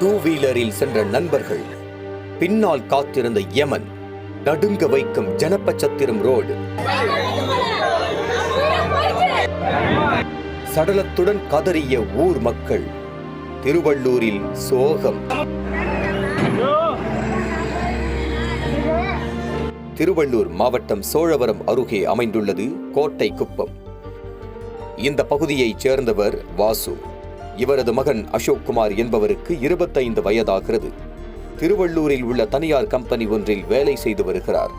Two வீலரில் சென்ற நண்பர்கள், பின்னால் காத்திருந்த யமன், நடுங்க வைக்கும் ஜனப்பச்சத்திரம் ரோடு, சடலத்துடன் கதறிய ஊர் மக்கள், திருவள்ளூரில் சோகம். திருவள்ளூர் மாவட்டம் சோழவரம் அருகே அமைந்துள்ளது கோட்டை குப்பம். இந்த பகுதியைச் சேர்ந்தவர் வாசு. இவரது மகன் அசோக்குமார் என்பவருக்கு 25 வயதாகிறது. திருவள்ளூரில் உள்ள தனியார் கம்பெனி ஒன்றில் வேலை செய்து வருகிறார்.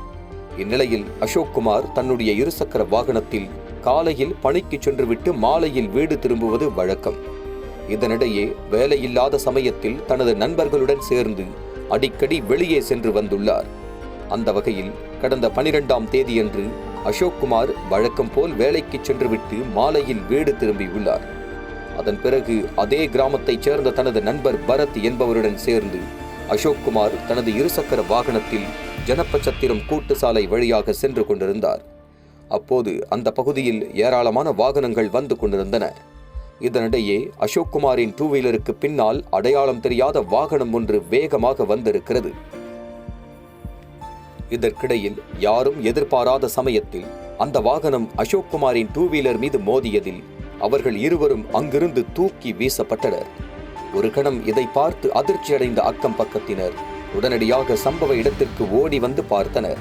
இந்நிலையில் அசோக்குமார் தன்னுடைய இருசக்கர வாகனத்தில் காலையில் பணிக்கு சென்றுவிட்டு மாலையில் வீடு திரும்புவது வழக்கம். இதனிடையே வேலையில்லாத சமயத்தில் தனது நண்பர்களுடன் சேர்ந்து அடிக்கடி வெளியே சென்று வந்துள்ளார். அந்த வகையில் கடந்த 12ஆம் தேதியன்று அசோக்குமார் வழக்கம் போல் வேலைக்கு சென்றுவிட்டு மாலையில் வீடு திரும்பியுள்ளார். அதன் பிறகு அதே கிராமத்தைச் சேர்ந்த தனது நண்பர் பரத் என்பவருடன் சேர்ந்து அசோக்குமார் தனது இருசக்கர வாகனத்தில் ஜனப்பச்சத்திரம் கூட்டு சாலை வழியாக சென்று கொண்டிருந்தார். அப்போது அந்த பகுதியில் ஏராளமான வாகனங்கள் வந்து கொண்டிருந்தன. இதனிடையே அசோக்குமாரின் டூ வீலருக்கு பின்னால் அடையாளம் தெரியாத வாகனம் ஒன்று வேகமாக வந்திருக்கிறது. இதற்கிடையில் யாரும் எதிர்பாராத சமயத்தில் அந்த வாகனம் அசோக்குமாரின் டூ வீலர் மீது மோதியதில் அவர்கள் இருவரும் அங்கிருந்து தூக்கி வீசப்பட்டனர். ஒரு கணம் இதை பார்த்து அதிர்ச்சியடைந்த அக்கம் பக்கத்தினர் உடனடியாக சம்பவ இடத்திற்கு ஓடி வந்து பார்த்தனர்.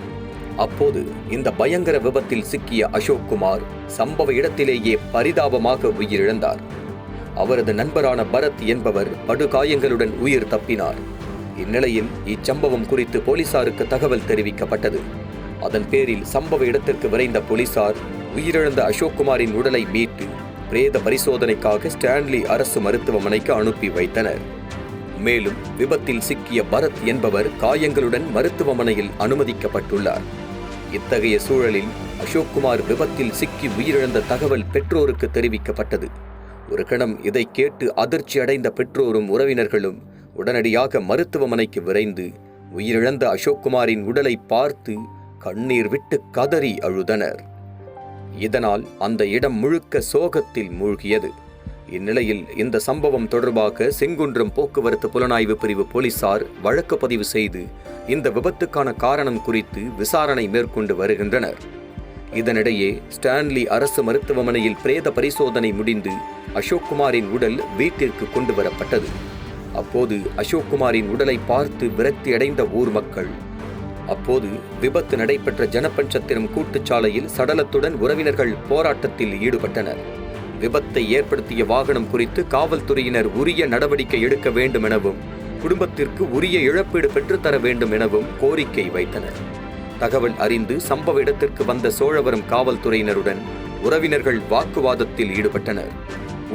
அப்போது இந்த பயங்கர விபத்தில் சிக்கிய அசோக்குமார் சம்பவ இடத்திலேயே பரிதாபமாக உயிரிழந்தார். அவரது நண்பரான பரத் என்பவர் படுகாயங்களுடன் உயிர் தப்பினார். இந்நிலையில் இச்சம்பவம் குறித்து போலீசாருக்கு தகவல் தெரிவிக்கப்பட்டது. அதன் பேரில் சம்பவ இடத்திற்கு விரைந்த போலீசார் உயிரிழந்த அசோக்குமாரின் உடலை மீட்டு பிரேத பரிசோதனைக்காக ஸ்டான்லி அரசு மருத்துவமனைக்கு அனுப்பி வைத்தனர். மேலும் விபத்தில் சிக்கிய பரத் என்பவர் காயங்களுடன் மருத்துவமனையில் அனுமதிக்கப்பட்டுள்ளார். இத்தகைய சூழலில் அசோக்குமார் விபத்தில் சிக்கி உயிரிழந்த தகவல் பெற்றோருக்கு தெரிவிக்கப்பட்டது. ஒரு கணம் இதை கேட்டு அதிர்ச்சி அடைந்த பெற்றோரும் உறவினர்களும் உடனடியாக மருத்துவமனைக்கு விரைந்து உயிரிழந்த அசோக்குமாரின் உடலை பார்த்து கண்ணீர் விட்டு கதறி அழுதனர். இதனால் அந்த இடம் முழுக்க சோகத்தில் மூழ்கியது. இந்நிலையில் இந்த சம்பவம் தொடர்பாக செங்குன்றம் போக்குவரத்து புலனாய்வு பிரிவு போலீசார் வழக்கு பதிவு செய்து இந்த விபத்துக்கான காரணம் குறித்து விசாரணை மேற்கொண்டு வருகின்றனர். இதனிடையே ஸ்டான்லி அரசு மருத்துவமனையில் பிரேத பரிசோதனை முடிந்து அசோக்குமாரின் உடல் வீட்டிற்கு கொண்டு வரப்பட்டது. அப்போது அசோக்குமாரின் உடலை பார்த்து விரக்தியடைந்த ஊர் மக்கள், அப்போது விபத்து நடைபெற்ற ஜனப்பஞ்சத்திரம் கூட்டுச்சாலையில் சடலத்துடன் உறவினர்கள் போராட்டத்தில் ஈடுபட்டனர். விபத்தை ஏற்படுத்திய வாகனம் குறித்து காவல்துறையினர் உரிய நடவடிக்கை எடுக்க வேண்டும் எனவும் குடும்பத்திற்கு உரிய இழப்பீடு பெற்றுத்தர வேண்டும் எனவும் கோரிக்கை வைத்தனர். தகவல் அறிந்து சம்பவ இடத்திற்கு வந்த சோழவரம் காவல்துறையினருடன் உறவினர்கள் வாக்குவாதத்தில் ஈடுபட்டனர்.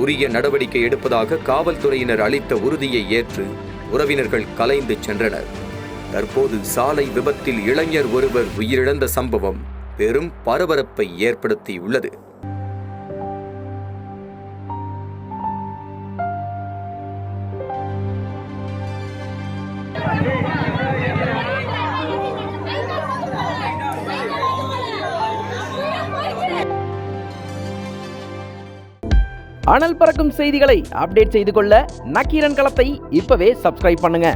உரிய நடவடிக்கை எடுப்பதாக காவல்துறையினர் அளித்த உறுதியை ஏற்று உறவினர்கள் கலைந்து சென்றனர். தற்போது சாலை விபத்தில் இளைஞர் ஒருவர் உயிரிழந்த சம்பவம் பெரும் பரபரப்பை ஏற்படுத்தியுள்ளது. அனல் பறக்கும் செய்திகளை அப்டேட் செய்து கொள்ள நக்கீரன் களத்தை இப்பவே சப்ஸ்கிரைப் பண்ணுங்க.